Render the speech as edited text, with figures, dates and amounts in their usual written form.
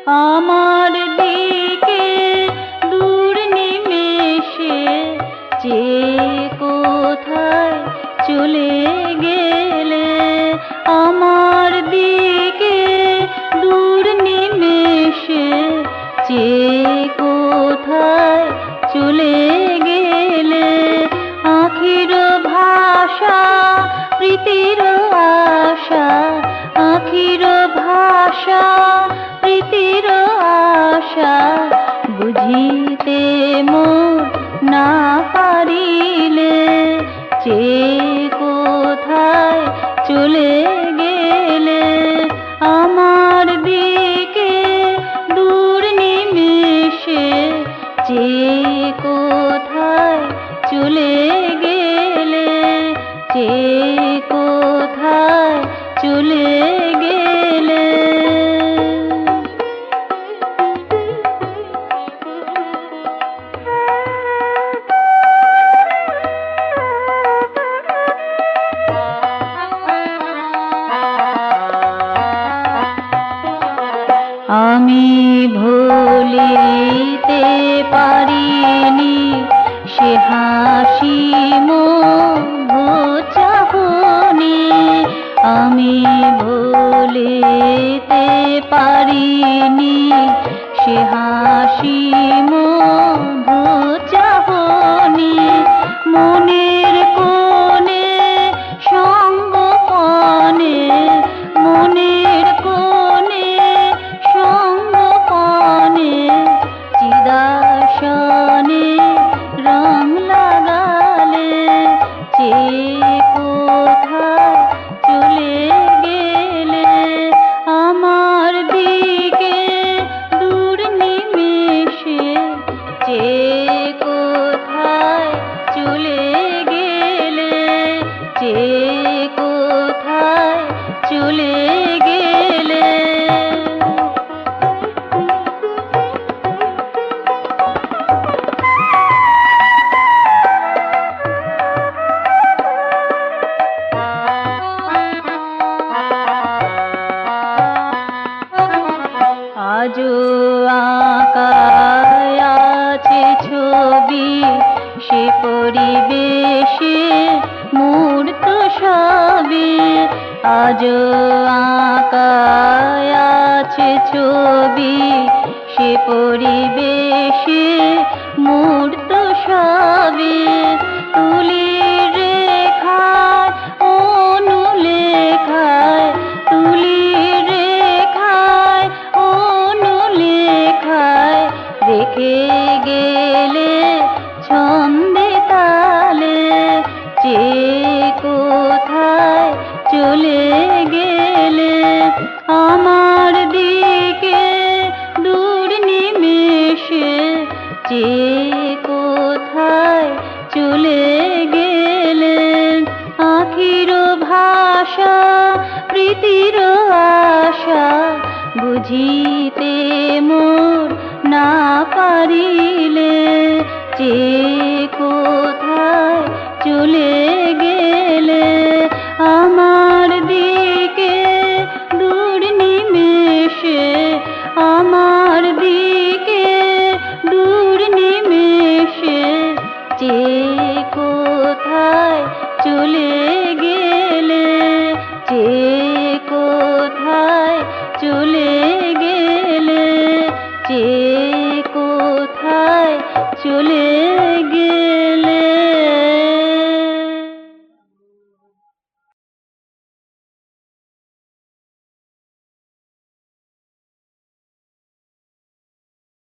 আমার দিকে দূর নিমেষে চেয়ে কোথায় চলে গেলে, আমার দিকে দূর নিমেষে চেয়ে কোথায় চলে গেলে। আখির ভাষা প্রীতির আশা, আখির ভাষা প্রীতির আশা, বুঝিতে মোর না পারিলে চেয়ে কোথায় চলে গেলে। আমার দিকে দূর নিমেষে চেয়ে কোথায় চলে গেলে, চেয়ে কোথায় চলে গেলে। আমি ভুলিতে পারিনি সে হাসি মধু চাহনি, আমি ভুলিতে পারিনি সে হাসি মধু চাহনি। মনের কোণে সঙ্গপনে, মনের কোণে সঙ্গপনে চিদাসনে রং লাগালে, চেয়ে কোথায় চলে গেলে। আমার দিকে দূর নিমেষে চেয়ে কোথায় চলে গেলে, চেয়ে কোথায় চলে গেলে। আজও আঁকায় আছে ছবি সে পরিবেশে মূর্ত সবে, আজও আঁকায় আছে ছবি সে পরিবেশে মূর্ত সবে। তুলির রেখায় অনুলেখায়, তুলির রেখায় অনুলেখায় রেখে গেলে ছন্দে তালে, চেয়ে কোথায় চলে গেলে। আমার দিকে দূর নিমেষে চেয়ে কোথায় চলে গেলে। আখির ভাষা প্রীতির আশা, বুঝিতে মোর না পারিলে চেয়ে কোথায় চলে গেলে। আমার দিকে দূর নিমেষে, আমার দিকে দূর নিমেষে চেয়ে কোথায় চলে গেলে, চেয়ে কোথায় চলে গেলে, চেয়ে